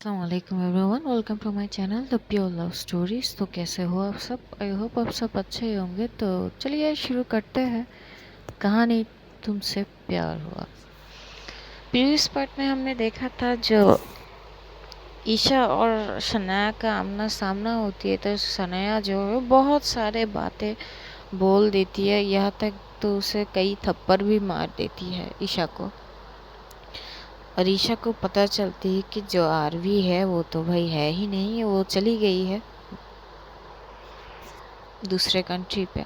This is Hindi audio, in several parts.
अस्सलाम वालेकुम everyone, welcome to my channel The Pure Love Stories. तो कैसे हो आप सब? आई होप आप सब अच्छे ही होंगे। तो चलिए शुरू करते हैं। कहानी तुमसे प्यार हुआ। प्रीवियस पार्ट में हमने देखा था जो ईशा और शनाया का आमना सामना होती है, तो शनाया जो है बहुत सारे बातें बोल देती है, यहाँ तक तो उसे कई थप्पड़ भी मार देती है ईशा को। और ईशा को पता चलती है कि जो आरवी है वो तो भाई है ही नहीं, वो चली गई है दूसरे कंट्री पे।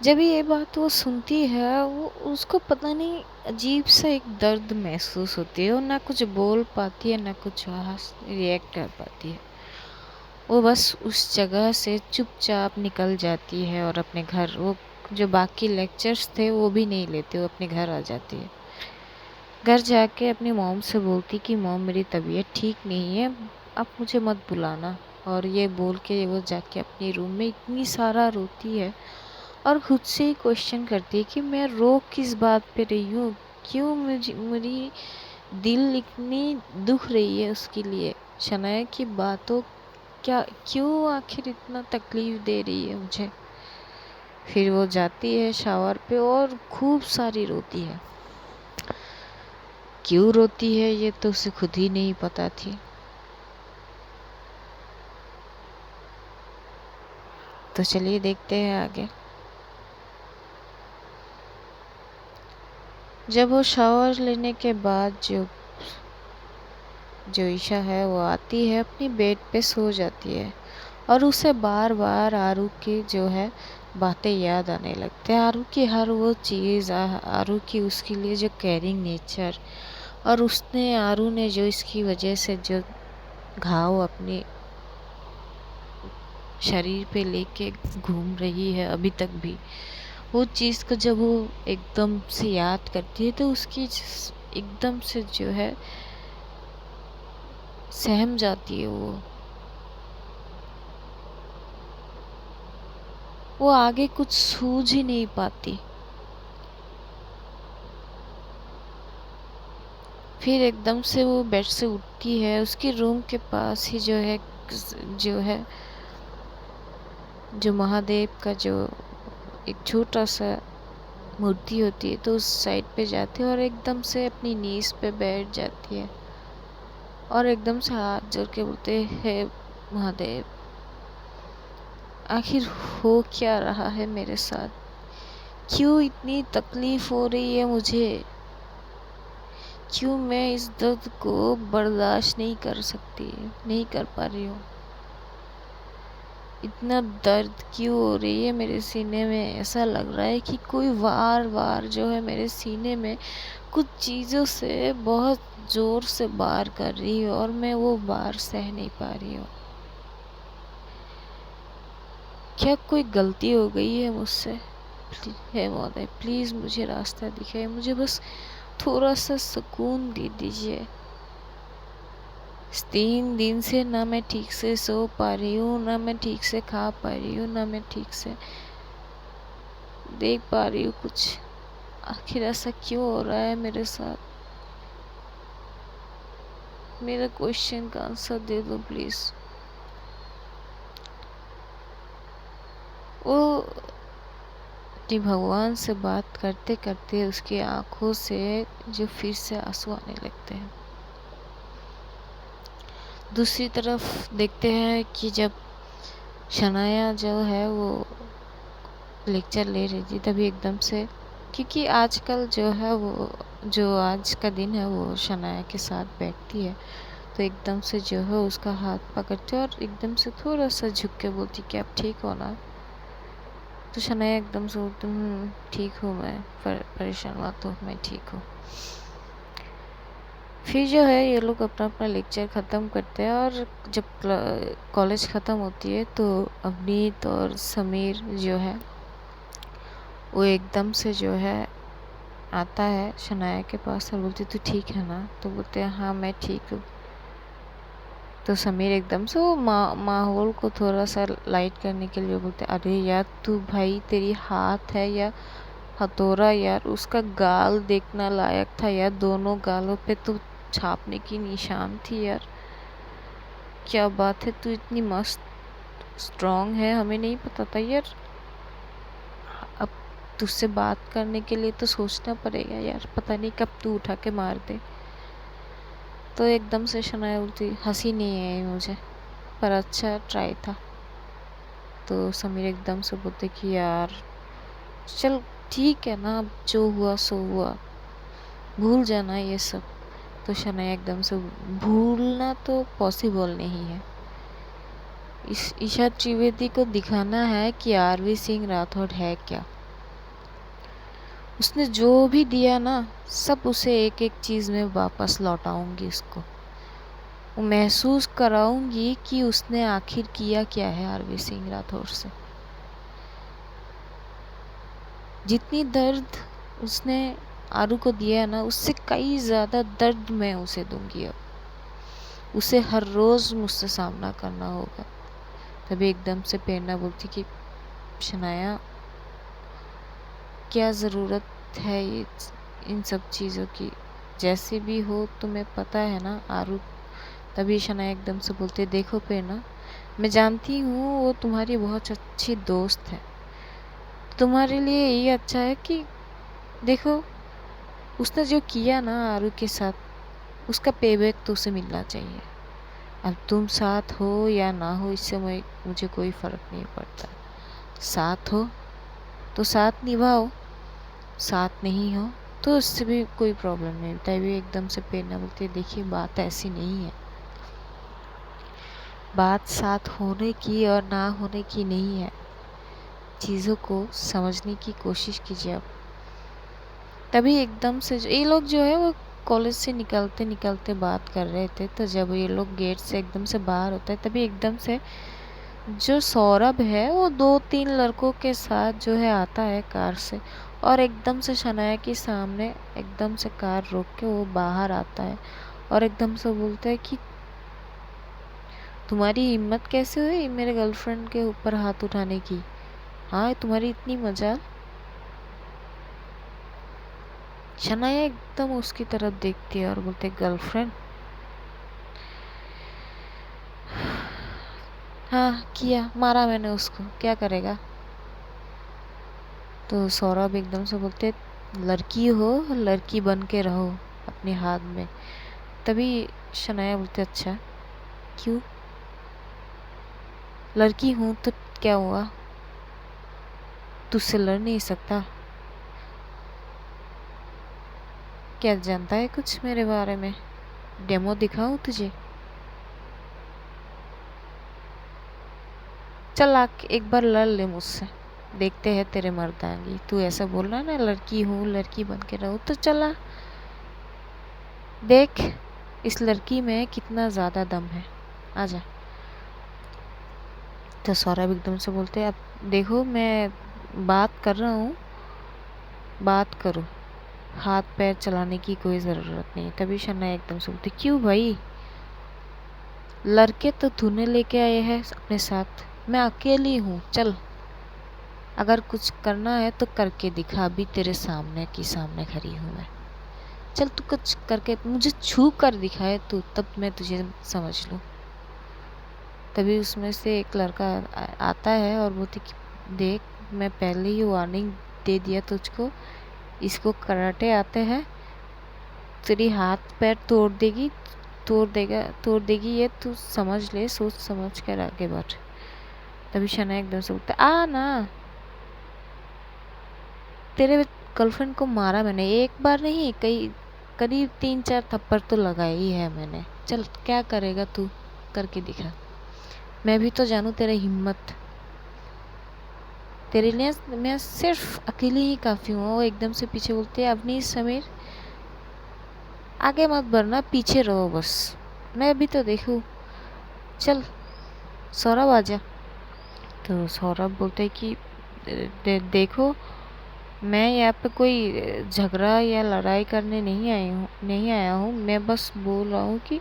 जब ये बात वो सुनती है, वो उसको पता नहीं अजीब सा एक दर्द महसूस होती है। वो ना कुछ बोल पाती है, ना कुछ रिएक्ट कर पाती है। वो बस उस जगह से चुपचाप निकल जाती है और अपने घर, वो जो बाकी लेक्चर्स थे वो भी नहीं लेते, वो अपने घर आ जाती है। घर जाके अपनी मॉम से बोलती कि मॉम मेरी तबीयत ठीक नहीं है, आप मुझे मत बुलाना। और ये बोल के वो जाके अपनी रूम में इतनी सारा रोती है और खुद से ही क्वेश्चन करती है कि मैं रो किस बात पे रही हूँ, क्यों मेरी दिल इतनी दुख रही है उसके लिए। शनाया की बातों क्या क्यों आखिर इतना तकलीफ दे रही है मुझे। फिर वो जाती है शावर पे और खूब सारी रोती है। क्यों रोती है ये तो उसे खुद ही नहीं पता थी। तो चलिए देखते हैं आगे। जब वो शावर लेने के बाद जो ईशा है वो आती है, अपनी बेड पे सो जाती है और उसे बार बार आरू की जो है बातें याद आने लगते हैं। आरू की हर वो चीज़, आरू की उसके लिए जो केयरिंग नेचर, और उसने आरू ने जो इसकी वजह से जो घाव अपने शरीर पे लेके घूम रही है अभी तक भी, वो चीज़ को जब वो एकदम से याद करती है तो उसकी एकदम से जो है सहम जाती है। वो आगे कुछ सूझ ही नहीं पाती। फिर एकदम से वो बेड से उठती है। उसके रूम के पास ही जो महादेव का जो एक छोटा सा मूर्ति होती है, तो उस साइड पे जाती है और एकदम से अपनी नीज पे बैठ जाती है और एकदम से हाथ जोड़ के बोलते हैं, महादेव आखिर हो क्या रहा है मेरे साथ, क्यों इतनी तकलीफ हो रही है मुझे, क्यों मैं इस दर्द को बर्दाश्त नहीं कर सकती, नहीं कर पा रही हूँ। इतना दर्द क्यों हो रही है मेरे सीने में। ऐसा लग रहा है कि कोई वार वार जो है मेरे सीने में कुछ चीज़ों से बहुत ज़ोर से वार कर रही है और मैं वो वार सह नहीं पा रही हूँ। क्या कोई गलती हो गई है मुझसे? हे महोदय, प्लीज़ मुझे रास्ता दिखाइए, मुझे बस थोड़ा सा सुकून दे दीजिए। 3 दिन से ना मैं ठीक से सो पा रही हूँ, ना मैं ठीक से खा पा रही हूँ, ना मैं ठीक से देख पा रही हूँ कुछ। आखिर ऐसा क्यों हो रहा है मेरे साथ? मेरा क्वेश्चन का आंसर दे दो प्लीज़। वो अपनी भगवान से बात करते करते उसकी आंखों से जो फिर से आंसू आने लगते हैं। दूसरी तरफ देखते हैं कि जब शनाया जो है वो लेक्चर ले रही थी, तभी एकदम से, क्योंकि आजकल जो है वो जो आज का दिन है वो शनाया के साथ बैठती है, तो एकदम से जो है उसका हाथ पकड़ती है और एकदम से थोड़ा सा झुक के बोलती कि आप ठीक हो ना। तो शनाया एकदम से बोलती, ठीक हूँ मैं, परेशान मत हो, मैं ठीक हूँ। फिर जो है ये लोग अपना अपना लेक्चर ख़त्म करते हैं और जब कॉलेज ख़त्म होती है तो अवनीत और समीर जो है वो एकदम से जो है आता है शनाया के पास और बोलती तू ठीक है ना? तो बोलते हैं हाँ मैं ठीक हूँ। तो समीर एकदम से वो माहौल को थोड़ा सा लाइट करने के लिए बोलते अरे यार तू भाई, तेरी हाथ है या हथौड़ा यार, उसका गाल देखना लायक था यार, दोनों गालों पे तो छापने की निशान थी यार। क्या बात है, तू इतनी मस्त स्ट्रांग है, हमें नहीं पता था यार। अब तुझसे बात करने के लिए तो सोचना पड़ेगा यार, पता नहीं कब तू उठा के मार दे। तो एकदम से शनाया बोलती, हंसी नहीं आई मुझे, पर अच्छा ट्राई था। तो समीर एकदम से बोलते कि यार चल ठीक है ना, अब जो हुआ सो हुआ, भूल जाना ये सब। तो शनाया एकदम से, भूलना तो पॉसिबल नहीं है। इस ईशा त्रिवेदी को दिखाना है कि आरवी सिंह राठौड़ है क्या। उसने जो भी दिया ना, सब उसे एक एक चीज़ में वापस लौटाऊंगी उसको। वो महसूस कराऊंगी कि उसने आखिर किया क्या है आरवी सिंह राठौड़ से। जितनी दर्द उसने आरू को दिया है ना, उससे कई ज़्यादा दर्द मैं उसे दूंगी। अब उसे हर रोज़ मुझसे सामना करना होगा। तभी एकदम से प्रेरणा बोलती कि शनाया, क्या ज़रूरत है ये इन सब चीज़ों की, जैसे भी हो तुम्हें पता है ना आरू। तभी शनाया एकदम से बोलते, देखो प्रेरणा, मैं जानती हूँ वो तुम्हारी बहुत अच्छी दोस्त है। तुम्हारे लिए ये अच्छा है कि देखो, उसने जो किया ना आरू के साथ, उसका पेबैक तो उसे मिलना चाहिए। अब तुम साथ हो या ना हो, इससे मुझे कोई फ़र्क नहीं पड़ता। साथ हो तो साथ निभाओ, साथ नहीं हो तो उससे भी कोई प्रॉब्लम नहीं। तभी एकदम से प्रेरणा बोलती है, देखिए बात ऐसी नहीं है, बात साथ होने की और ना होने की नहीं है। चीज़ों को समझने की कोशिश कीजिए आप। तभी एकदम से ये लोग जो है वो कॉलेज से निकलते निकलते बात कर रहे थे। तो जब ये लोग गेट से एकदम से बाहर होता है, तभी एकदम से जो सौरभ है वो 2-3 लड़कों के साथ जो है आता है कार से, और एकदम से शनाया के सामने एकदम से कार रोक के वो बाहर आता है और एकदम से बोलता है कि तुम्हारी हिम्मत कैसे हुई मेरे गर्लफ्रेंड के ऊपर हाथ उठाने की। हाँ, तुम्हारी इतनी मजाल। शनाया एकदम उसकी तरफ देखती है और बोलते, गर्लफ्रेंड? हाँ किया, मारा मैंने उसको, क्या करेगा। तो सौरभ एकदम से बोलते, लड़की हो, लड़की बन के रहो अपने हाथ में। तभी शनाया बोलते, अच्छा क्यों, लड़की हूँ तो क्या हुआ, तुझसे लड़ नहीं सकता? क्या जानता है कुछ मेरे बारे में, डेमो दिखाऊं तुझे? चल आ एक बार लड़ ले मुझसे, देखते हैं तेरे मर्दांगी। तू ऐसा बोल रहा ना, लड़की हूँ लड़की बन के रहो, तो चला देख इस लड़की में कितना ज़्यादा दम है, आजा। तो सौरभ एकदम से बोलते, अब देखो मैं बात कर रहा हूँ, बात करो, हाथ पैर चलाने की कोई ज़रूरत नहीं। तभी शनाया एकदम से बोलती, क्यों भाई, लड़के तो तूने लेके आए हैं अपने साथ, मैं अकेली हूँ, चल अगर कुछ करना है तो करके दिखा, अभी तेरे सामने की सामने खड़ी हूँ मैं, चल तू कुछ करके मुझे छू कर दिखाए तू, तब मैं तुझे समझ लूँ। तभी उसमें से एक लड़का आता है और बोलती कि देख, मैं पहले ही वार्निंग दे दिया तुझको, इसको कराटे आते हैं, तेरी हाथ पैर तोड़ देगी ये, तू समझ ले, सोच समझ कर आगे बढ़। तभी शनाया एकदम से बोलता, आ ना, तेरे गर्लफ्रेंड को मारा मैंने, एक बार नहीं कई करीब 3-4 थप्पड़ तो लगाई ही है मैंने, चल क्या करेगा तू, करके दिखा, मैं भी तो जानू तेरी हिम्मत, तेरे लिए मैं सिर्फ अकेली ही काफ़ी हूँ। वो एकदम से पीछे बोलते हैं, अवनीश समीर आगे मत बढ़ना, पीछे रहो बस, मैं भी तो देखूँ, चल सौरभ आजा। तो सौरभ बोलते हैं कि देखो, मैं यहाँ पे कोई झगड़ा या लड़ाई करने नहीं आया हूँ, मैं बस बोल रहा हूँ कि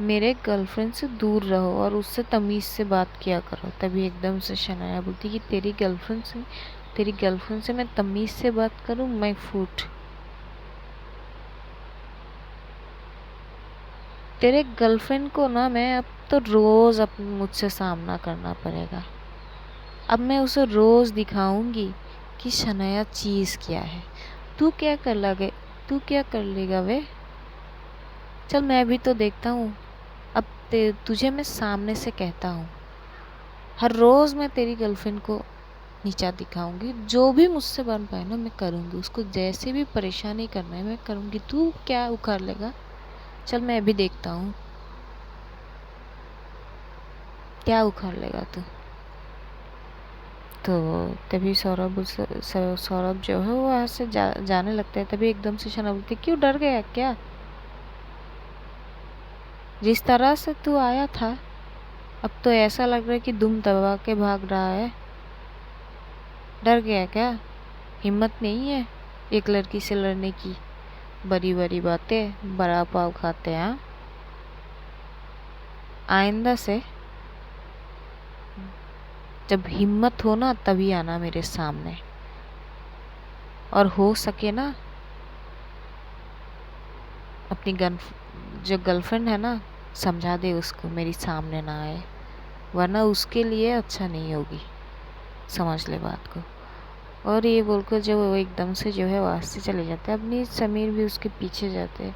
मेरे गर्लफ्रेंड से दूर रहो और उससे तमीज़ से बात किया करो। तभी एकदम से शनाया बोलती कि तेरी गर्लफ्रेंड से मैं तमीज़ से बात करूँ, मैं फूट। तेरे गर्लफ्रेंड को ना मैं अब तो रोज़ अपने मुझसे सामना करना पड़ेगा। अब मैं उसे रोज़ दिखाऊंगी कि शनाया चीज़ क्या है। तू क्या कर लगे तू क्या कर लेगा वे? चल मैं भी तो देखता हूँ। अब तुझे मैं सामने से कहता हूँ, हर रोज़ मैं तेरी गर्लफ्रेंड को नीचा दिखाऊंगी। जो भी मुझसे बन पाए ना मैं करूँगी। उसको जैसे भी परेशानी करना है मैं करूँगी। तू क्या उखाड़ लेगा? चल मैं भी देखता हूँ क्या उखाड़ लेगा तू। तो तभी सौरभ जो है वो वहाँ से जाने लगता है। तभी एकदम से शना बोलती, क्यों डर गया क्या? जिस तरह से तू आया था अब तो ऐसा लग रहा है कि दुम दबा के भाग रहा है। डर गया क्या? हिम्मत नहीं है एक लड़की से लड़ने की? बड़ी बड़ी बातें बड़ा पाव खाते हैं। आइंदा से जब हिम्मत हो ना तभी आना मेरे सामने, और हो सके ना अपनी जो गर्लफ्रेंड है ना समझा दे उसको मेरी सामने ना आए, वरना उसके लिए अच्छा नहीं होगी। समझ ले बात को। और ये बोलकर जो वो एकदम से जो है वहाँ से चले जाते हैं। अपनी समीर भी उसके पीछे जाते हैं।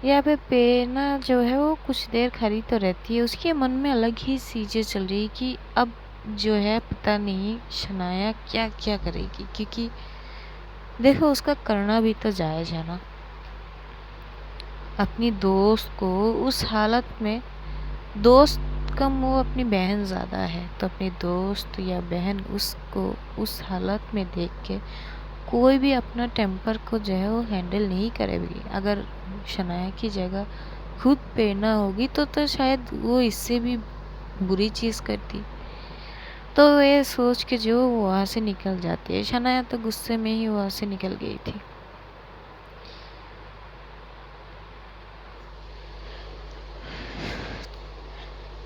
यहाँ पे पेना जो है वो कुछ देर खड़ी तो रहती है। उसके मन में अलग ही चीज़ें चल रही कि अब जो है पता नहीं शनाया क्या क्या करेगी, क्योंकि देखो उसका करना भी तो जायज़ है ना। अपनी दोस्त को उस हालत में, दोस्त कम वो अपनी बहन ज़्यादा है, तो अपनी दोस्त या बहन उसको उस हालत में देख के कोई भी अपना टेम्पर को जो है वो हैंडल नहीं करेगी। अगर शनाया की जगह खुद प्रेरणा होगी तो शायद वो इससे भी बुरी चीज़ करती। तो ये सोच के जो वो वहाँ से निकल जाती है। शनाया तो गुस्से में ही वहाँ से निकल गई थी।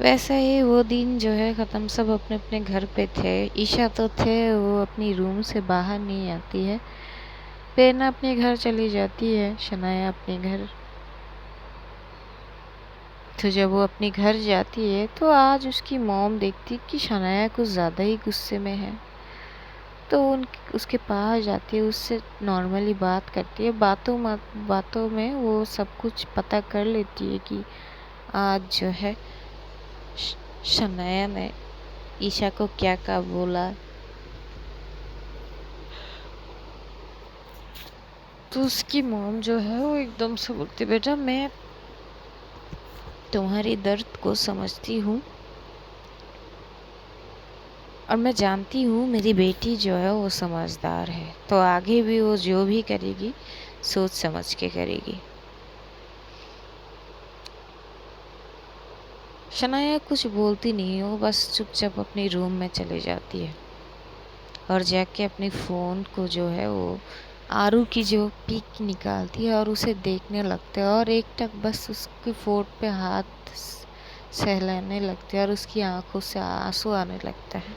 वैसे ही वो दिन जो है ख़त्म। सब अपने अपने घर पे थे। ईशा तो थे वो अपनी रूम से बाहर नहीं आती है। प्रेरणा अपने घर चली जाती है, शनाया अपने घर। तो जब वो अपने घर जाती है तो आज उसकी मॉम देखती कि शनाया कुछ ज़्यादा ही गुस्से में है। तो उसके पास जाती है, उससे नॉर्मली बात करती है। बातों में वो सब कुछ पता कर लेती है कि आज जो है शनाया ने ईशा को क्या क्या बोला। तो उसकी मॉम जो है वो एकदम से बोलती, बेटा मैं तुम्हारी दर्द को समझती हूँ और मैं जानती हूँ मेरी बेटी जो है वो समझदार है, तो आगे भी वो जो भी करेगी सोच समझ के करेगी। शनाया कुछ बोलती नहीं, वो बस चुपचाप अपनी रूम में चली जाती है और जाके अपनी फ़ोन को जो है वो आरू की जो पिक निकालती है और उसे देखने लगते हैं। और एक टक बस उसकी फोट पे हाथ सहलाने लगते हैं और उसकी आंखों से आंसू आने लगता है।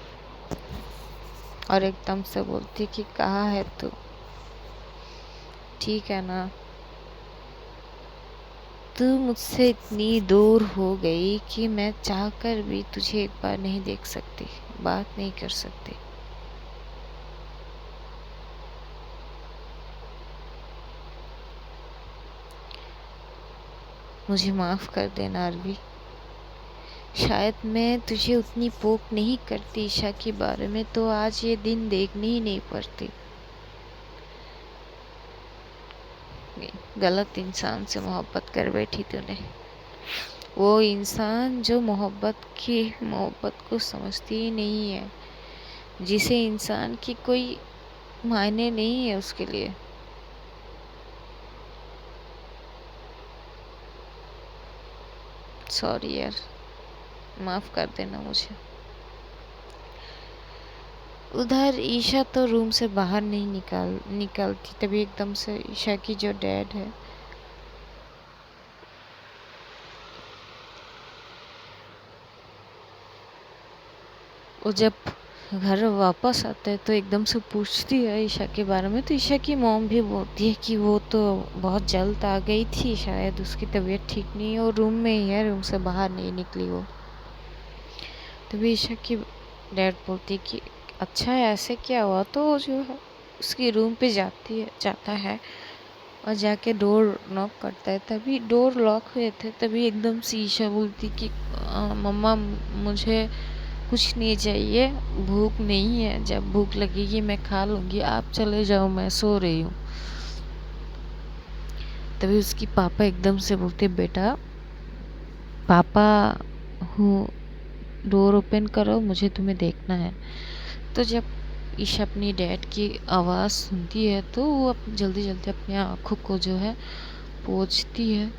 और एकदम से बोलती कि कहाँ है तू, ठीक है ना? तू मुझसे इतनी दूर हो गई कि मैं चाहकर भी तुझे एक बार नहीं देख सकती, बात नहीं कर सकती। मुझे माफ़ कर देना अरबी। शायद मैं तुझे उतनी पोक नहीं करती ईशा के बारे में तो आज ये दिन देखने ही नहीं पड़ती। गलत इंसान से मोहब्बत कर बैठी तूने। वो इंसान जो मोहब्बत को समझती ही नहीं है, जिसे इंसान की कोई मायने नहीं है उसके लिए। सॉरी यार, माफ़ कर देना मुझे। उधर ईशा तो रूम से बाहर नहीं निकलती। तभी एकदम से ईशा की जो डैड है वो जब घर वापस आते हैं तो एकदम से पूछती है ईशा के बारे में। तो ईशा की मॉम भी बोलती है कि वो तो बहुत जल्द आ गई थी, शायद उसकी तबीयत ठीक नहीं है और रूम में ही है, रूम से बाहर नहीं निकली वो। तभी ईशा की डैड बोलती है कि अच्छा है, ऐसे क्या हुआ। तो जो है उसकी रूम पे जाता है और जाके डोर नॉक करता है। तभी डोर लॉक हुए थे। तभी एकदम से ईशा बोलती कि मम्मा मुझे कुछ नहीं चाहिए, भूख नहीं है, जब भूख लगेगी मैं खा लूँगी, आप चले जाओ, मैं सो रही हूँ। तभी उसकी पापा एकदम से बोलते बेटा पापा हूँ, डोर ओपन करो, मुझे तुम्हें देखना है। तो जब ईशा अपनी डैड की आवाज़ सुनती है तो वो जल्दी जल्दी अपनी आँखों को जो है पोंछती है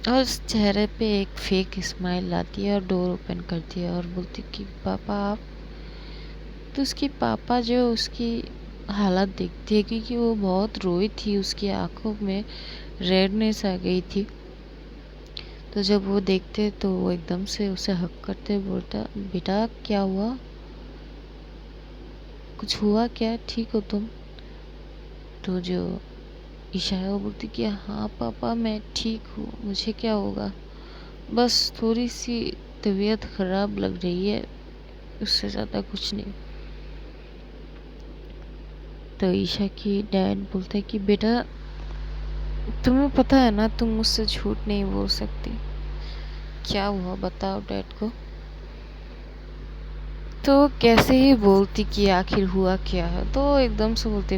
और उस चेहरे पे एक फेक स्माइल लाती है और डोर ओपन करती है और बोलती कि पापा आप। तो उसकी पापा जो उसकी हालत देखती है क्योंकि वो बहुत रोई थी, उसकी आंखों में रेडनेस आ गई थी। तो जब वो देखते तो वो एकदम से उसे हक करते बोलता बेटा क्या हुआ, कुछ हुआ क्या, ठीक हो तुम। तो जो ईशा है वो बोलती कि हाँ पापा मैं ठीक हूँ, मुझे क्या होगा, बस थोड़ी सी तबीयत ख़राब लग रही है, उससे ज़्यादा कुछ नहीं। तो ईशा की डैड बोलते हैं कि बेटा तुम्हें पता है ना तुम मुझसे झूठ नहीं बोल सकती, क्या हुआ बताओ डैड को। तो कैसे ही बोलती कि आखिर हुआ क्या है। तो एकदम से बोलते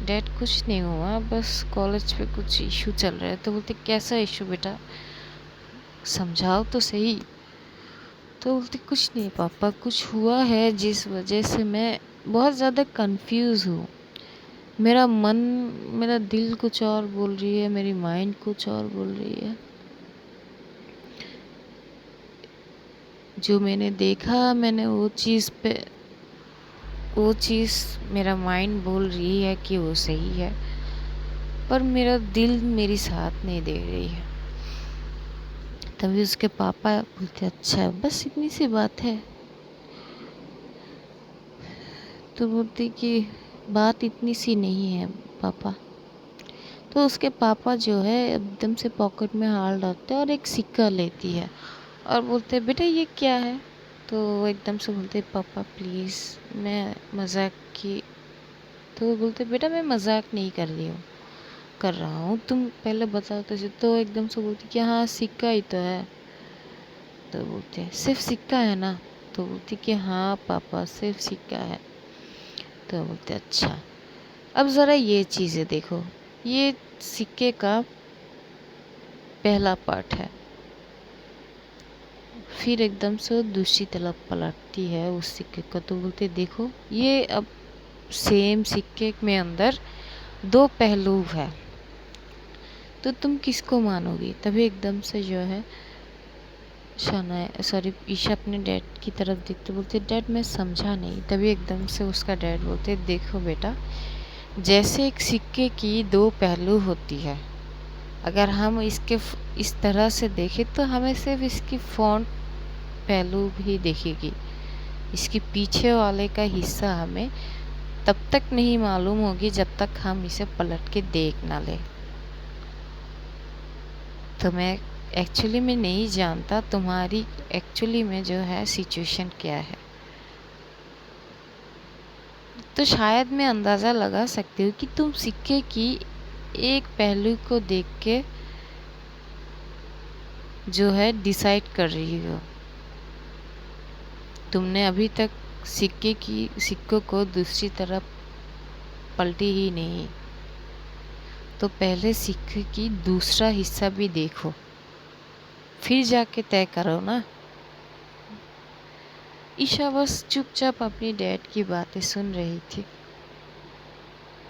डैड कुछ नहीं हुआ, बस कॉलेज पे कुछ इशू चल रहा है। तो बोलते कैसा इशू बेटा, समझाओ तो सही। तो बोलते कुछ नहीं पापा, कुछ हुआ है जिस वजह से मैं बहुत ज़्यादा कंफ्यूज हूँ। मेरा दिल कुछ और बोल रही है, मेरी माइंड कुछ और बोल रही है। जो मैंने देखा मैंने वो चीज़ मेरा माइंड बोल रही है कि वो सही है, पर मेरा दिल मेरी साथ नहीं दे रही है। तभी उसके पापा बोलते अच्छा बस इतनी सी बात है। तो बोलती कि बात इतनी सी नहीं है पापा। तो उसके पापा जो है एकदम से पॉकेट में हाथ डालते हैं और एक सिक्का लेती है और बोलते बेटा ये क्या है। तो वो एकदम से बोलते पापा प्लीज़ मैं मजाक की। तो वो बोलते बेटा मैं मजाक नहीं कर रहा हूँ, तुम पहले बताओ तो एकदम से बोलती कि हाँ सिक्का ही तो है। तो बोलते सिर्फ सिक्का है ना। तो बोलती कि हाँ पापा सिर्फ सिक्का है। तो बोलते अच्छा अब ज़रा ये चीज़ें देखो, ये सिक्के का पहला पार्ट है। फिर एकदम से वो दूसरी तरफ पलटती है उस सिक्के को। तो बोलते देखो ये अब सेम सिक्के में अंदर दो पहलू है, तो तुम किसको मानोगी। तभी एकदम से जो है ईशा अपने डैड की तरफ देखते बोलते डैड मैं समझा नहीं। तभी एकदम से उसका डैड बोलते देखो बेटा, जैसे एक सिक्के की दो पहलू होती है, अगर हम इस तरह से देखें तो हमें सिर्फ इसकी फ्रंट पहलू भी दिखेगी, इसके पीछे वाले का हिस्सा हमें तब तक नहीं मालूम होगी जब तक हम इसे पलट के देख ना ले। तो मैं एक्चुअली में नहीं जानता तुम्हारी एक्चुअली में जो है सिचुएशन क्या है। तो शायद मैं अंदाज़ा लगा सकती हूँ कि तुम सिक्के की एक पहलू को देख के जो है डिसाइड कर रही हो। तुमने अभी तक सिक्कों को दूसरी तरफ पलटी ही नहीं, तो पहले सिक्के की दूसरा हिस्सा भी देखो, फिर जाके तय करो ना। ईशा बस चुपचाप अपनी डैड की बातें सुन रही थी।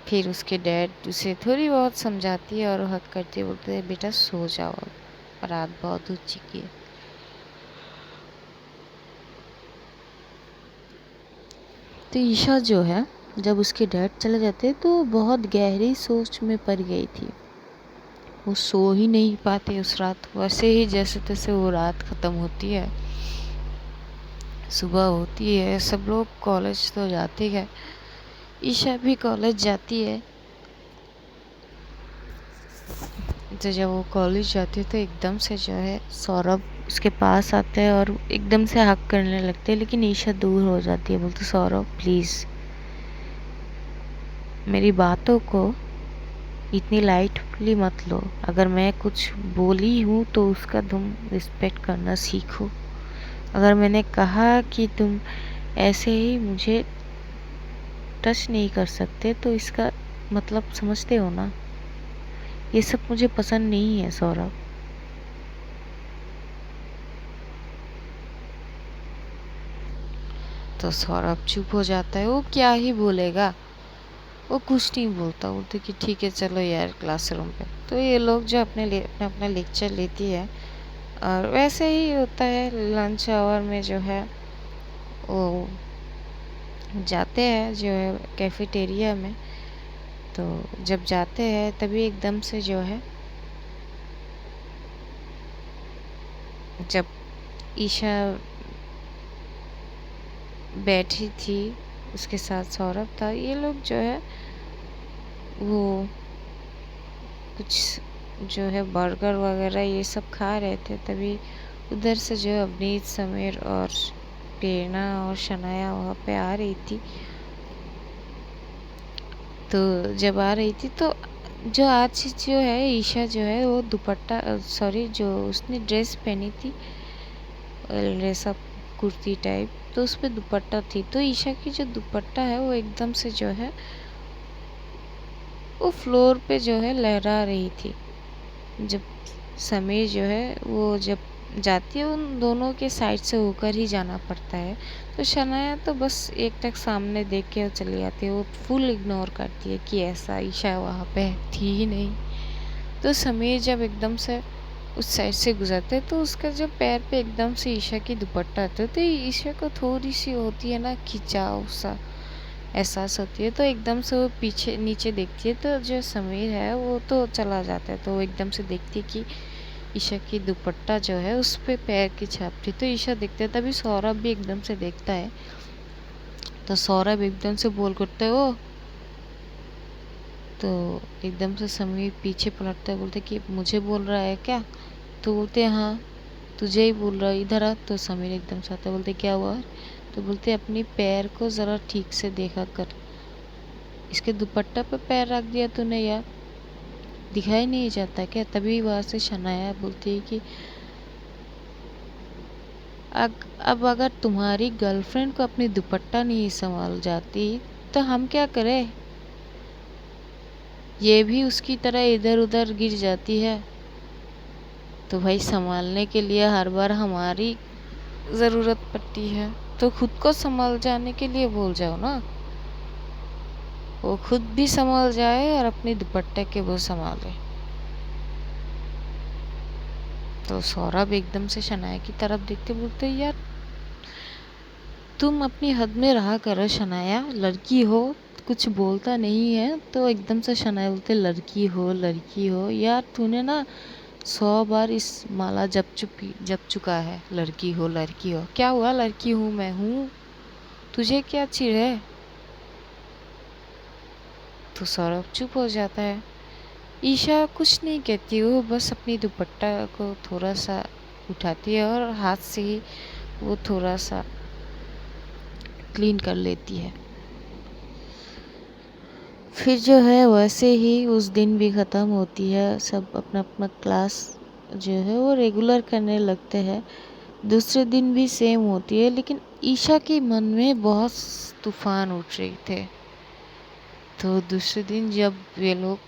फिर उसके डैड उसे थोड़ी बहुत समझाती है और हक करते बोलते हैं बेटा सो जाओ, रात बहुत हो चुकी है। तो ईशा जो है जब उसके डैड चले जाते तो बहुत गहरी सोच में पड़ गई थी। वो सो ही नहीं पाते उस रात। वैसे ही जैसे तैसे वो रात ख़त्म होती है। सुबह होती है, सब लोग कॉलेज तो जाते हैं, ईशा भी कॉलेज जाती है। तो जब वो कॉलेज जाती है तो एकदम से जो है सौरभ उसके पास आते हैं और एकदम से हक करने लगते हैं, लेकिन ईशा दूर हो जाती है। बोलते सौरभ प्लीज़ मेरी बातों को इतनी लाइटली मत लो। अगर मैं कुछ बोली हूँ तो उसका तुम रिस्पेक्ट करना सीखो। अगर मैंने कहा कि तुम ऐसे ही मुझे टच नहीं कर सकते तो इसका मतलब समझते हो ना। ये सब मुझे पसंद नहीं है सौरभ। तो सौरभ चुप हो जाता है। वो क्या ही बोलेगा, वो कुछ नहीं बोलता। बोलते कि ठीक है चलो यार क्लासरूम पे। तो ये लोग जो अपना अपना लेक्चर लेती है, और वैसे ही होता है लंच आवर में जो है वो जाते हैं जो है कैफेटेरिया में। तो जब जाते हैं तभी एकदम से जो है जब ईशा बैठी थी उसके साथ सौरभ था, ये लोग जो है वो कुछ जो है बर्गर वगैरह ये सब खा रहे थे। तभी उधर से जो है अवनीत, समीर और प्रेरणा और शनाया वहाँ पे आ रही थी। तो जब आ रही थी तो जो आज जो है ईशा जो है वो दुपट्टा सॉरी जो उसने ड्रेस पहनी थी ड्रेसअप कुर्ती टाइप, तो उस पर दुपट्टा थी। तो ईशा की जो दुपट्टा है वो एकदम से जो है वो फ्लोर पे जो है लहरा रही थी। जब समीर जो है वो जब जाती है उन दोनों के साइड से होकर ही जाना पड़ता है। तो शनाया तो बस एक टक सामने देख के चली जाती है। वो फुल इग्नोर करती है कि ऐसा ईशा वहाँ पे थी ही नहीं। तो समीर जब एकदम से उस साइड से गुजरते तो उसका जब पैर पे एकदम से ईशा की दुपट्टा आता है तो ईशा को थोड़ी सी होती है ना खिंचाव सा एहसास होती है। तो एकदम से वो पीछे नीचे देखती है तो जो समीर है वो तो चला जाता है। तो वो एकदम से देखती है कि ईशा की दुपट्टा जो है उस पे पैर की छाप थी। तो ईशा देखते है, तभी सौरभ भी एकदम से देखता है। तो सौरभ एकदम से बोल करते हो। तो एकदम से समीर पीछे पलटता है, बोलते कि मुझे बोल रहा है क्या। तो बोलते हाँ तुझे ही बोल रहा है, इधर आ। तो समीर एकदम से आता है, बोलते क्या हुआ। तो बोलते अपनी पैर को ज़रा ठीक से देखा कर, इसके दुपट्टा पे पैर रख दिया तूने यार, दिखाई नहीं जाता क्या। तभी वहाँ से शनाया बोलती है कि अब अगर तुम्हारी गर्लफ्रेंड को अपनी दुपट्टा नहीं संभाल जाती तो हम क्या करें। ये भी उसकी तरह इधर उधर गिर जाती है तो भाई संभालने के लिए हर बार हमारी ज़रूरत पड़ती है। तो खुद को संभाल जाने के लिए बोल जाओ ना, वो खुद भी संभाल जाए और अपनी दुपट्टे के वो संभाले। तो सौरभ एकदम से शनाया की तरफ देखते बोलते यार तुम अपनी हद में रहा करो शनाया, लड़की हो कुछ बोलता नहीं है। तो एकदम से शनाया बोलते लड़की हो यार, तूने ना 100 बार इस माला जप चुका है लड़की हो क्या हुआ, लड़की हूँ मैं हूँ, तुझे क्या चिढ़ है। तो सौरभ चुप हो जाता है। ईशा कुछ नहीं कहती, वो बस अपनी दुपट्टा को थोड़ा सा उठाती है और हाथ से ही वो थोड़ा सा क्लीन कर लेती है। फिर जो है वैसे ही उस दिन भी ख़त्म होती है। सब अपना अपना क्लास जो है वो रेगुलर करने लगते हैं। दूसरे दिन भी सेम होती है, लेकिन ईशा के मन में बहुत तूफान उठ रहे थे। तो दूसरे दिन जब वे लोग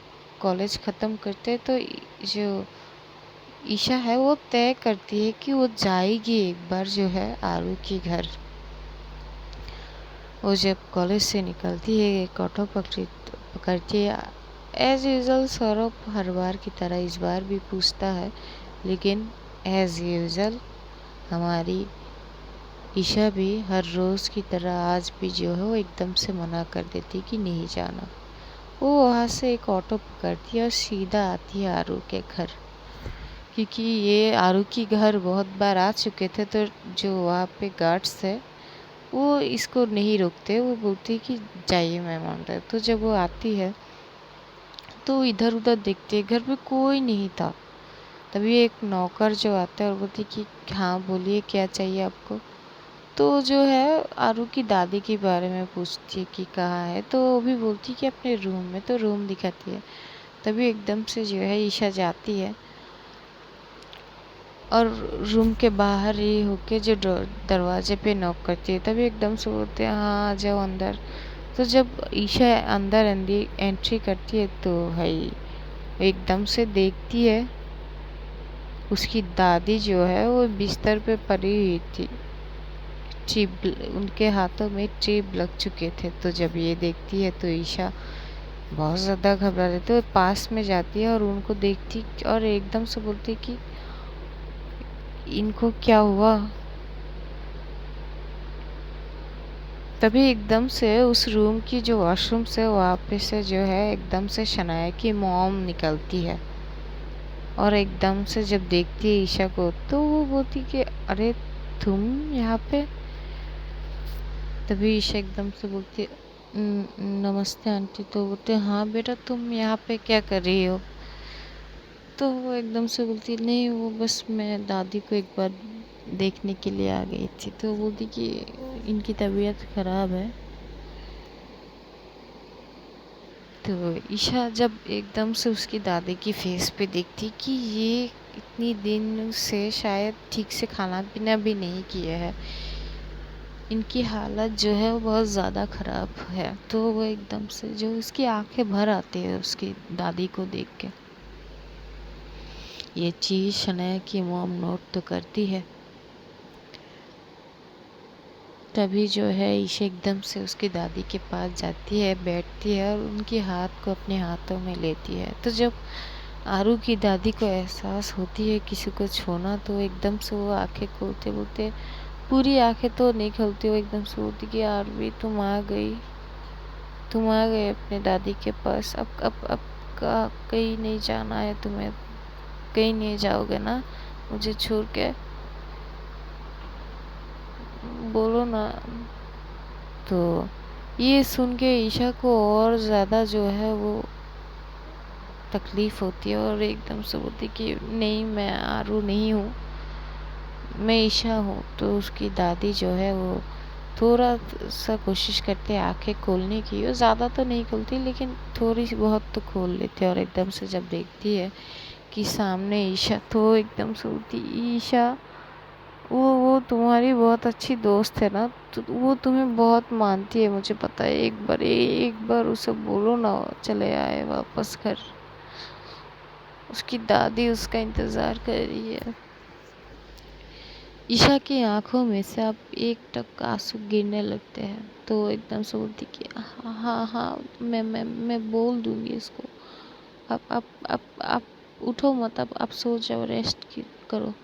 कॉलेज ख़त्म करते तो जो ईशा है वो तय करती है कि वो जाएगी एक बार जो है आरू के घर। वो जब कॉलेज से निकलती है एक ऑटो पकड़ती है। एज़ यूज़ुअल सौरभ हर बार की तरह इस बार भी पूछता है, लेकिन एज़ यूज़ुअल हमारी ईशा भी हर रोज़ की तरह आज भी जो है वो एकदम से मना कर देती कि नहीं जाना। वो वहाँ से एक ऑटो पकड़ती है और सीधा आती है आरू के घर, क्योंकि ये आरू की घर बहुत बार आ चुके थे। तो जो वहाँ पे गार्ड्स थे वो इसको नहीं रोकते, वो बोलती है कि जाइए मेहमान है। तो जब वो आती है तो इधर उधर देखती है, घर पे कोई नहीं था। तभी एक नौकर जो आता है और बोलती कि हाँ बोलिए क्या चाहिए आपको। तो जो है आरू की दादी के बारे में पूछती है कि कहाँ है, तो वो भी बोलती कि अपने रूम में। तो रूम दिखाती है। तभी एकदम से जो है ईशा जाती है और रूम के बाहर ही होके जो दरवाजे पे नॉक करती है। तभी एकदम से बोलते हैं हाँ आ जाओ अंदर। तो जब ईशा अंदर एंट्री करती है तो भाई एकदम से देखती है उसकी दादी जो है वो बिस्तर पे पड़ी हुई थी। उनके हाथों में चिप लग चुके थे। तो जब ये देखती है तो ईशा बहुत ज़्यादा घबरा जाती है। वो पास में जाती है और उनको देखती और एकदम से बोलती कि इनको क्या हुआ। तभी एकदम से उस रूम की जो वॉशरूम से वहाँ पे से जो है एकदम से शनाया की मॉम निकलती है और एकदम से जब देखती है ईशा को तो वो बोलती कि अरे तुम यहाँ पे। तभी ईशा एकदम से बोलती है नमस्ते आंटी। तो बोलते हाँ बेटा तुम यहाँ पे क्या कर रही हो। तो वो एकदम से बोलती नहीं वो बस मैं दादी को एक बार देखने के लिए आ गई थी। तो बोलती कि इनकी तबीयत ख़राब है। तो ईशा जब एकदम से उसकी दादी की फेस पे देखती कि ये इतनी दिन से शायद ठीक से खाना पीना भी नहीं किया है, इनकी हालत जो है वो बहुत ज़्यादा ख़राब है। तो वो एकदम से जो उसकी आंखें भर आती है उसकी दादी को देख के। ये चीज़ शनाया की मॉम नोट तो करती है। तभी जो है ईशा एकदम से उसकी दादी के पास जाती है, बैठती है और उनके हाथ को अपने हाथों में लेती है। तो जब आरू की दादी को एहसास होती है किसी को छूना तो एकदम से वो आंखें खोलते बोलते, पूरी आंखें तो नहीं खोलती, वो एकदम से बोलती कि आरवी तुम आ गए अपने दादी के पास। अब कहीं नहीं जाना है तुम्हें, कहीं नहीं जाओगे ना मुझे छोड़ के, बोलो ना। तो ये सुन के ईशा को और ज़्यादा जो है वो तकलीफ़ होती है और एकदम से बोलती कि नहीं मैं आरू नहीं हूँ, मैं ईशा हूँ। तो उसकी दादी जो है वो थोड़ा सा कोशिश करते हैं आंखें खोलने की। वो ज़्यादा तो नहीं खोलती लेकिन थोड़ी सी बहुत तो खोल लेते हैं। और एकदम से जब देखती है कि सामने ईशा तो एकदम से बोलती ईशा वो तुम्हारी बहुत अच्छी दोस्त है ना, तो वो तुम्हें बहुत मानती है मुझे पता है। एक बार उसे बोलो ना चले आए वापस घर। उसकी दादी उसका इंतज़ार कर रही है। ईशा की आंखों में से अब एक टक आंसू गिरने लगते हैं। तो एकदम से बोलती कि हाँ हाँ हाँ मैं बोल दूंगी इसको। आप उठो मत, अब आप सो जाओ, करो।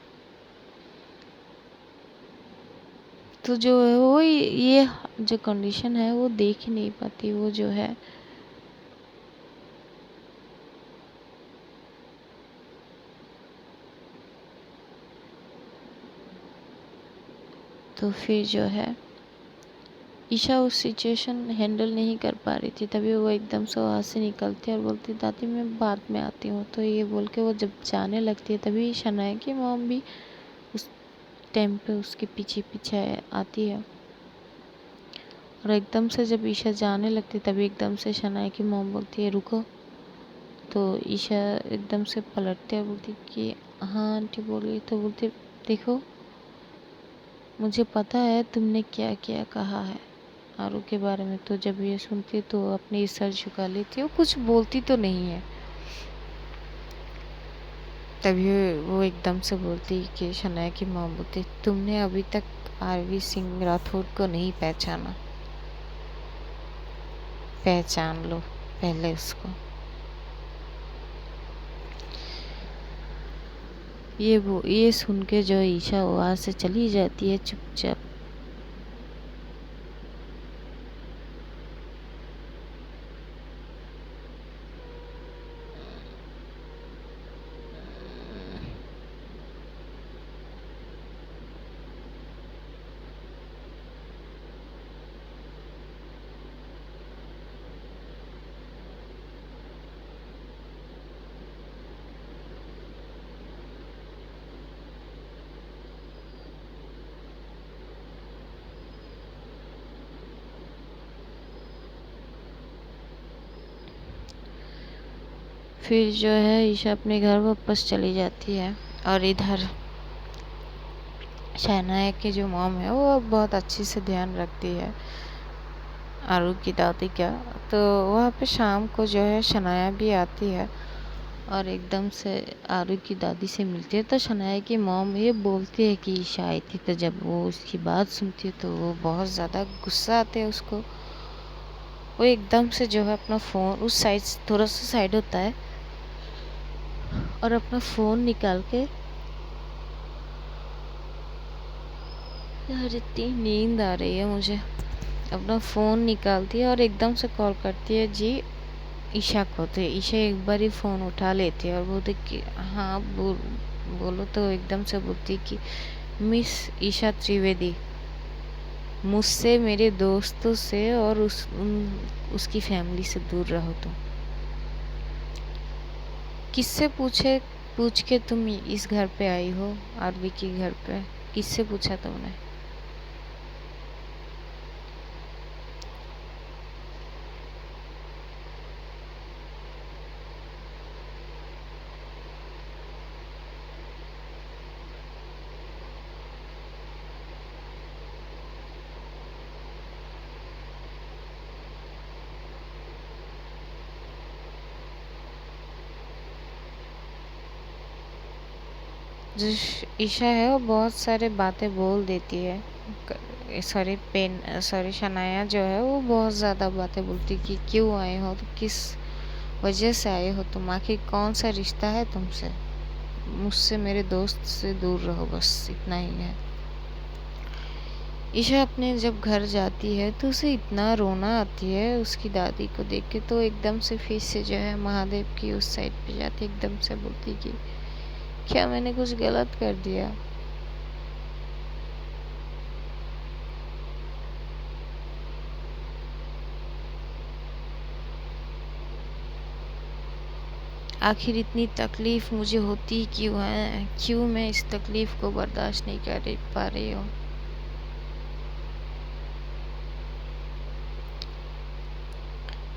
तो जो है वो ये जो कंडीशन है वो देख ही नहीं पाती वो जो है। तो फिर जो है ईशा उस सिचुएशन हैंडल नहीं कर पा रही थी। तभी वो एकदम से वहाँ से निकलती है और बोलती दादी मैं बाद में आती हूँ। तो ये बोल के वो जब जाने लगती है तभी शनाया की मॉम भी उस टाइम पे उसके पीछे पीछे आती है। और एकदम से जब ईशा जाने लगती तभी एकदम से शनाया की मॉम बोलती है रुको। तो ईशा एकदम से पलटते हैं, बोलती कि हाँ आंटी बोलिए। तो बोलती देखो मुझे पता है तुमने क्या क्या कहा है आरू के बारे में। तो जब ये सुनती तो अपनी सर झुका लेती, वो कुछ बोलती तो नहीं है। तभी वो एकदम से बोलती कि शनाया की माँ बोलती तुमने अभी तक आरवी सिंह राठौड़ को नहीं पहचाना, पहचान लो पहले उसको। ये सुन के जो ईशा वहाँ से चली जाती है चुपचाप। फिर जो है ईशा अपने घर वापस चली जाती है और इधर शहनाया की जो मॉम है वो बहुत अच्छे से ध्यान रखती है आरू की दादी का। तो वहाँ पे शाम को जो है शनाया भी आती है और एकदम से आरू की दादी से मिलती है। तो शनाया की मॉम ये बोलती है कि ईशा आई थी। तो जब वो उसकी बात सुनती है तो वो बहुत ज़्यादा गुस्सा आते है उसको। वो एकदम से जो है अपना फ़ोन उस साइड थोड़ा सा साइड होता है और अपना फ़ोन निकाल के, यार इतनी नींद आ रही है मुझे, अपना फ़ोन निकालती है और एकदम से कॉल करती है जी ईशा को। तो ईशा एक बार ही फ़ोन उठा लेती है और बोलती कि हाँ बोलो। तो एकदम से बोलती कि मिस ईशा त्रिवेदी, मुझसे, मेरे दोस्तों से और उसकी फैमिली से दूर रहो। तुम किससे पूछ के तुम इस घर पे आई हो, आरवी के घर पे? किससे पूछा तुमने? जो ईशा है वो बहुत सारे बातें बोल देती है। सॉरी शनाया जो है वो बहुत ज़्यादा बातें बोलती कि क्यों आए हो, तो किस वजह से आए हो तुम, आखिर कौन सा रिश्ता है तुमसे, मुझसे, मेरे दोस्त से दूर रहो, बस इतना ही है। ईशा अपने जब घर जाती है तो उसे इतना रोना आती है उसकी दादी को देख के। तो एकदम से फिर से जो है महादेव की उस साइड पे जाती, एकदम से बोलती कि क्या मैंने कुछ गलत कर दिया? आखिर इतनी तकलीफ मुझे होती क्यों है, क्यों मैं इस तकलीफ को बर्दाश्त नहीं कर पा रही हूँ?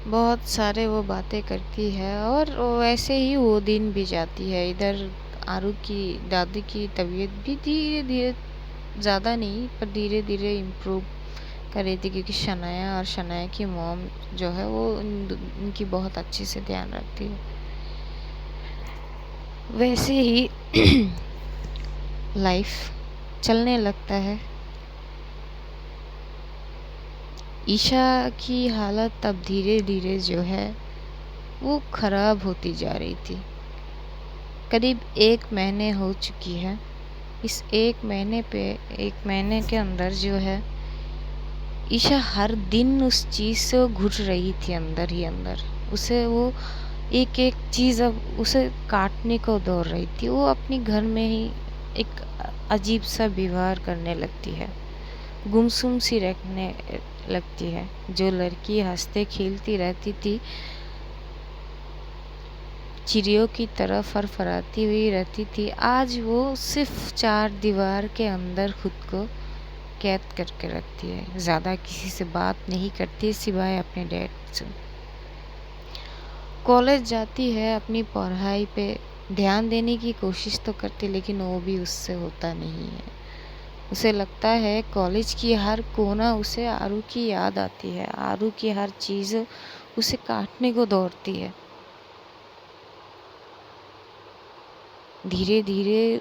बहुत सारे वो बातें करती है और वैसे ही वो दिन भी जाती है। इधर आरू की दादी की तबीयत भी धीरे धीरे, ज़्यादा नहीं पर धीरे धीरे इम्प्रूव कर रही थी, क्योंकि शनाया और शनाया की मॉम जो है वो उनकी बहुत अच्छे से ध्यान रखती है। वैसे ही लाइफ चलने लगता है। ईशा की हालत अब धीरे धीरे जो है वो ख़राब होती जा रही थी। करीब 1 महीने हो चुकी है। इस 1 महीने के अंदर जो है ईशा हर दिन उस चीज़ से घुट रही थी अंदर ही अंदर। उसे वो एक एक चीज़ अब उसे काटने को दौड़ रही थी। वो अपनी घर में ही एक अजीब सा व्यवहार करने लगती है, गुमसुम सी रखने लगती है। जो लड़की हंसते खेलती रहती थी, चिड़ियों की तरह फरफराती हुई रहती थी, आज वो सिर्फ 4 दीवार के अंदर खुद को कैद करके रखती है। ज़्यादा किसी से बात नहीं करती सिवाय अपने डैड से। कॉलेज जाती है, अपनी पढ़ाई पे ध्यान देने की कोशिश तो करती, लेकिन वो भी उससे होता नहीं है। उसे लगता है कॉलेज की हर कोना उसे आरू की याद आती है, आरू की हर चीज़ उसे काटने को दौड़ती है। धीरे धीरे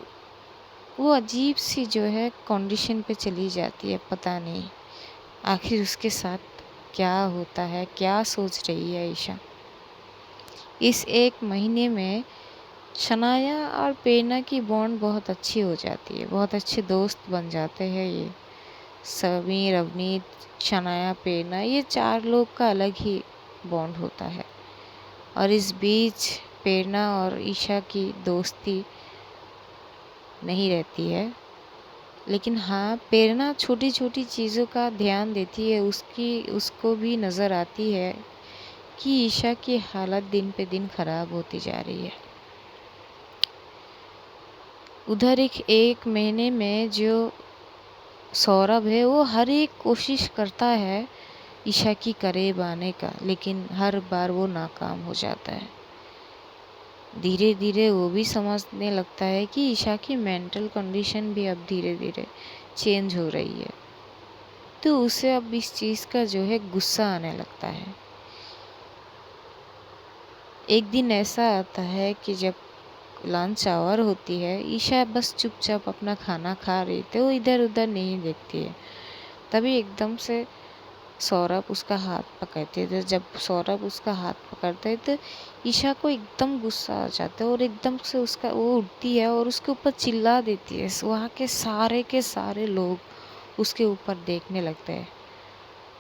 वो अजीब सी जो है कंडीशन पे चली जाती है। पता नहीं आखिर उसके साथ क्या होता है, क्या सोच रही है ईशा। इस 1 महीने में शनाया और प्रेरणा की बॉन्ड बहुत अच्छी हो जाती है, बहुत अच्छे दोस्त बन जाते हैं ये। समीर, अवनीत, शनाया, प्रेरणा, ये 4 लोग का अलग ही बॉन्ड होता है। और इस बीच प्रेरणा और ईशा की दोस्ती नहीं रहती है, लेकिन हाँ प्रेरणा छोटी छोटी चीज़ों का ध्यान देती है। उसको भी नज़र आती है कि ईशा की हालत दिन पे दिन ख़राब होती जा रही है। उधर एक महीने में जो सौरभ है वो हर एक कोशिश करता है ईशा की करीब आने का, लेकिन हर बार वो नाकाम हो जाता है। धीरे धीरे वो भी समझने लगता है कि ईशा की मेंटल कंडीशन भी अब धीरे धीरे चेंज हो रही है। तो उसे अब इस चीज़ का जो है गुस्सा आने लगता है। एक दिन ऐसा आता है कि जब लंच आवर होती है, ईशा बस चुपचाप अपना खाना खा रही थी, वो इधर उधर नहीं देखती है। तभी एकदम से सौरभ उसका हाथ पकड़ते थे। जब सौरभ उसका हाथ पकड़ते तो ईशा को एकदम गुस्सा आ जाता है और एकदम से उसका वो उठती है और उसके ऊपर चिल्ला देती है। वहाँ के सारे लोग उसके ऊपर देखने लगते हैं।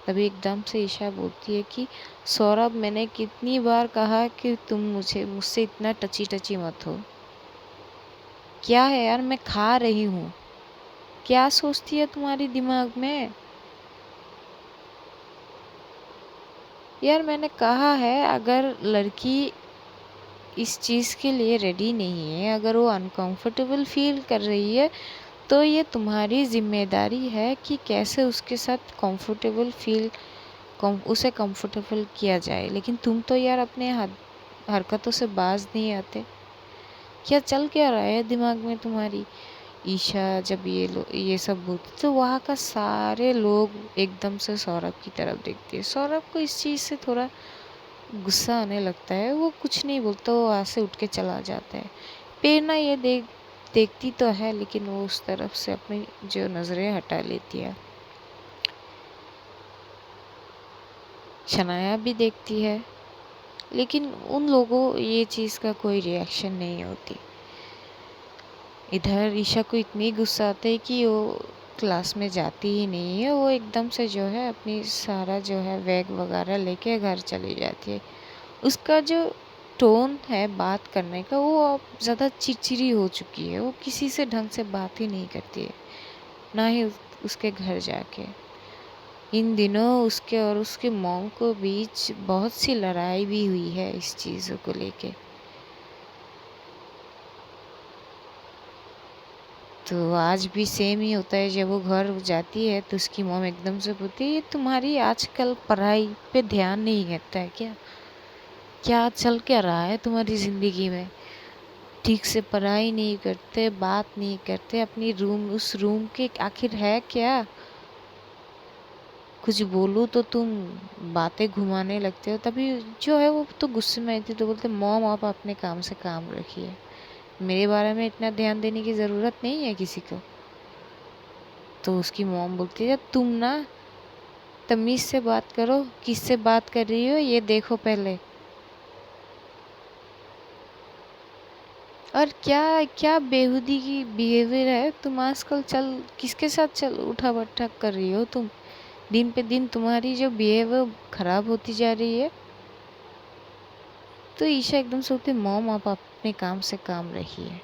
तभी एकदम से ईशा बोलती है कि सौरभ, मैंने कितनी बार कहा कि तुम मुझसे इतना टची टची मत हो। क्या है यार, मैं खा रही हूँ, क्या सोचती है तुम्हारी दिमाग में? यार मैंने कहा है, अगर लड़की इस चीज़ के लिए रेडी नहीं है, अगर वो अनकंफर्टेबल फील कर रही है, तो ये तुम्हारी जिम्मेदारी है कि कैसे उसके साथ उसे कंफर्टेबल किया जाए। लेकिन तुम तो यार अपने हरकतों से बाज नहीं आते। क्या चल क्या रहा है दिमाग में तुम्हारी? ईशा जब ये सब बोलती तो वहाँ का सारे लोग एकदम से सौरभ की तरफ देखते हैं। सौरभ को इस चीज़ से थोड़ा गुस्सा आने लगता है। वो कुछ नहीं बोलता, वो वहाँ से उठ के चला जाता है। प्रेरणा ये देखती तो है, लेकिन वो उस तरफ से अपनी जो नज़रें हटा लेती है। शनाया भी देखती है, लेकिन उन लोगों ये चीज़ का कोई रिएक्शन नहीं होती। इधर ईशा को इतनी गुस्सा आता है कि वो क्लास में जाती ही नहीं है। वो एकदम से जो है अपनी सारा जो है बैग वगैरह लेके घर चली जाती है। उसका जो टोन है बात करने का, वो अब ज़्यादा चिड़चिड़ी हो चुकी है। वो किसी से ढंग से बात ही नहीं करती है, ना ही उसके घर जाके। इन दिनों उसके और उसके मॉम को बीच बहुत सी लड़ाई भी हुई है इस चीज़ों को लेके। तो आज भी सेम ही होता है। जब वो घर जाती है तो उसकी मॉम एकदम से बोलती है, ये तुम्हारी आजकल पढ़ाई पे ध्यान नहीं रहता है क्या? क्या चल क्या रहा है तुम्हारी ज़िंदगी में? ठीक से पढ़ाई नहीं करते, बात नहीं करते, अपनी उस रूम के आखिर है क्या? कुछ बोलूँ तो तुम बातें घुमाने लगते हो। तभी जो है वो तो गुस्से में आई थी, तो बोलते मॉम आप अपने काम से काम रखिए, मेरे बारे में इतना ध्यान देने की ज़रूरत नहीं है किसी को। तो उसकी मॉम बोलती है, तुम ना तमीज़ से बात करो, किससे बात कर रही हो ये देखो पहले। और क्या क्या बेहूदी की बिहेवियर है तुम आजकल। किसके साथ उठा बैठा कर रही हो तुम? दिन पे दिन तुम्हारी जो बिहेवियर ख़राब होती जा रही है। तो ईशा एकदम से बोलती, मॉम आप अपने काम से काम रखिए।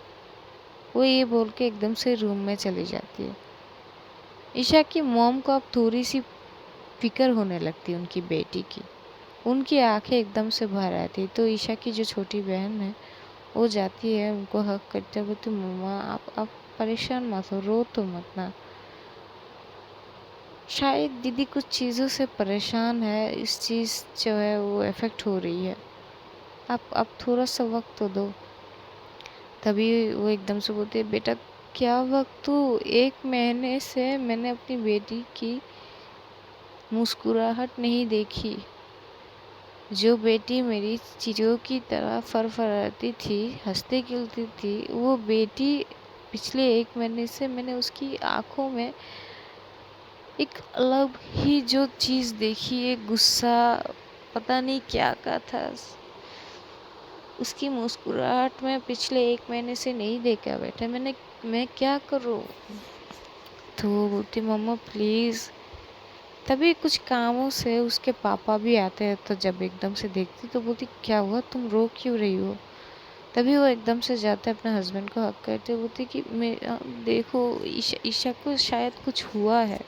वो ये बोल के एकदम से रूम में चली जाती है। ईशा की मॉम को अब थोड़ी सी फिक्र होने लगती है उनकी बेटी की। उनकी आंखें एकदम से भर आती। तो ईशा की जो छोटी बहन है वो जाती है, उनको हक करते हुए, तो मम्मा आप परेशान मत हो, रो तो मत ना। शायद दीदी कुछ चीज़ों से परेशान है, इस चीज़ जो है वो इफ़ेक्ट हो रही है। आप थोड़ा सा वक्त तो दो। तभी वो एकदम से बोलती है, बेटा क्या वक्त? तो 1 महीने से मैंने अपनी बेटी की मुस्कुराहट नहीं देखी। जो बेटी मेरी चिड़ियों की तरह फरफराती थी, हंसती खेलती थी, वो बेटी पिछले 1 महीने से मैंने उसकी आंखों में एक अलग ही जो चीज़ देखी है, गुस्सा, पता नहीं क्या का था। उसकी मुस्कुराहट में पिछले 1 महीने से नहीं देखा बेटा। मैं क्या करूँ? तो वो बोलती, मम्मा प्लीज़। तभी कुछ कामों से उसके पापा भी आते हैं, तो जब एकदम से देखती तो बोलती, क्या हुआ, तुम रो क्यों रही हो? तभी वो एकदम से जाते अपने हस्बैंड को हक करते, बोलते कि मैं देखो ईशा को शायद कुछ हुआ है।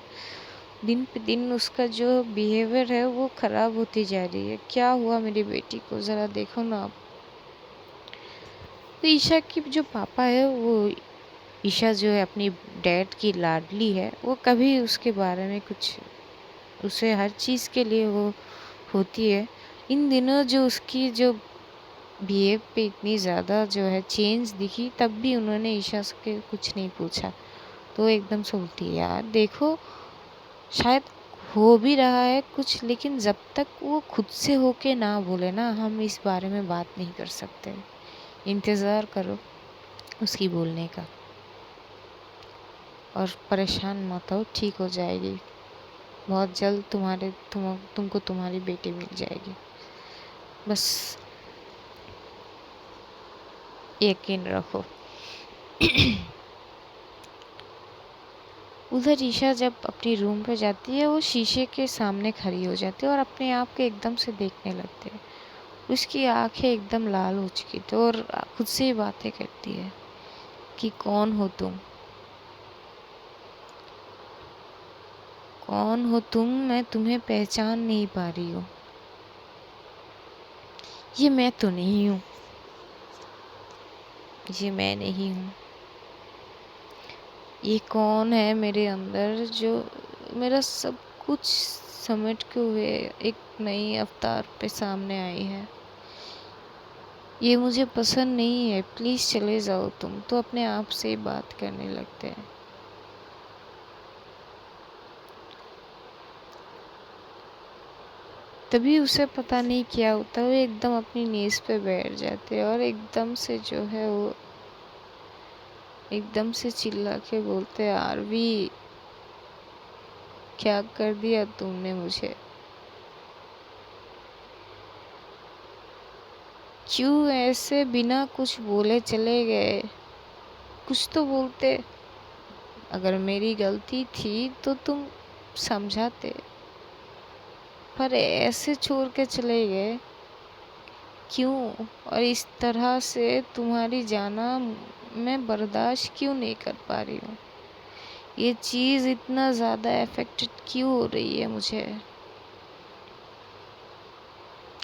दिन पे दिन उसका जो बिहेवियर है वो ख़राब होती जा रही है। क्या हुआ मेरी बेटी को, ज़रा देखो ना आप। तो ईशा की जो पापा है, वो ईशा जो है अपनी डैड की लाडली है, वो कभी उसके बारे में कुछ, उसे हर चीज़ के लिए वो होती है। इन दिनों जो उसकी जो बिहेव पे इतनी ज़्यादा जो है चेंज दिखी, तब भी उन्होंने ईशा से कुछ नहीं पूछा। तो एकदम से बोलती है, यार देखो शायद हो भी रहा है कुछ, लेकिन जब तक वो खुद से होके ना बोले ना, हम इस बारे में बात नहीं कर सकते। इंतज़ार करो उसकी बोलने का, और परेशान मत हो, ठीक हो जाएगी। बहुत जल्द तुमको तुम्हारी बेटी मिल जाएगी, बस यकीन रखो। उधर ईशा जब अपनी रूम पे जाती है, वो शीशे के सामने खड़ी हो जाती है और अपने आप को एकदम से देखने लगती है। उसकी आंखें एकदम लाल हो चुकी थी और खुद से ही बातें करती है कि कौन हो तुम, कौन हो तुम, मैं तुम्हें पहचान नहीं पा रही हूँ। ये मैं तो नहीं हूँ, ये मैं नहीं हूँ। ये कौन है मेरे अंदर जो मेरा सब कुछ समेट के हुए एक नई अवतार पे सामने आई है। ये मुझे पसंद नहीं है, प्लीज़ चले जाओ तुम। तो अपने आप से ही बात करने लगते हैं। तभी उसे पता नहीं क्या होता, वो एकदम अपनी नीज़ पे बैठ जाते हैं और एकदम से जो है वो एकदम से चिल्ला के बोलते हैं, आरवी क्या कर दिया तुमने मुझे, क्यों ऐसे बिना कुछ बोले चले गए, कुछ तो बोलते। अगर मेरी गलती थी तो तुम समझाते, पर ऐसे छोड़ के चले गए क्यों, और इस तरह से तुम्हारी जाना मैं बर्दाश्त क्यों नहीं कर पा रही हूँ। ये चीज़ इतना ज़्यादा अफेक्टेड क्यों हो रही है मुझे।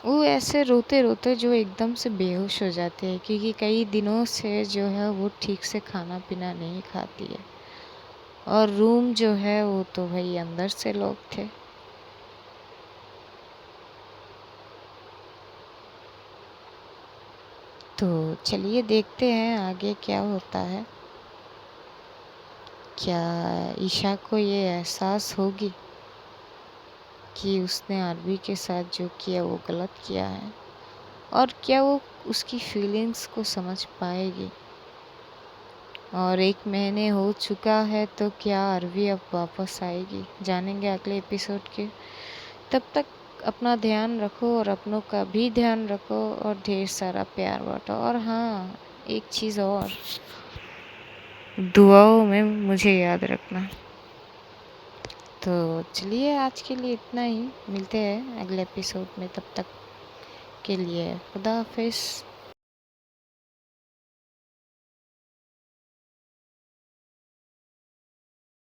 वो ऐसे रोते रोते जो एकदम से बेहोश हो जाते हैं, क्योंकि कई दिनों से जो है वो ठीक से खाना पीना नहीं खाती है, और रूम जो है वो तो भाई अंदर से लॉक थे। तो चलिए देखते हैं आगे क्या होता है। क्या ईशा को ये एहसास होगी कि उसने आरवी के साथ जो किया वो गलत किया है, और क्या वो उसकी फीलिंग्स को समझ पाएगी। और 1 महीने हो चुका है, तो क्या आरवी अब वापस आएगी, जानेंगे अगले एपिसोड के। तब तक अपना ध्यान रखो और अपनों का भी ध्यान रखो, और ढेर सारा प्यार बांटो। और हाँ, एक चीज़ और, दुआओं में मुझे याद रखना। तो चलिए आज के लिए इतना ही, मिलते हैं अगले एपिसोड में, तब तक के लिए खुदा हाफिज़।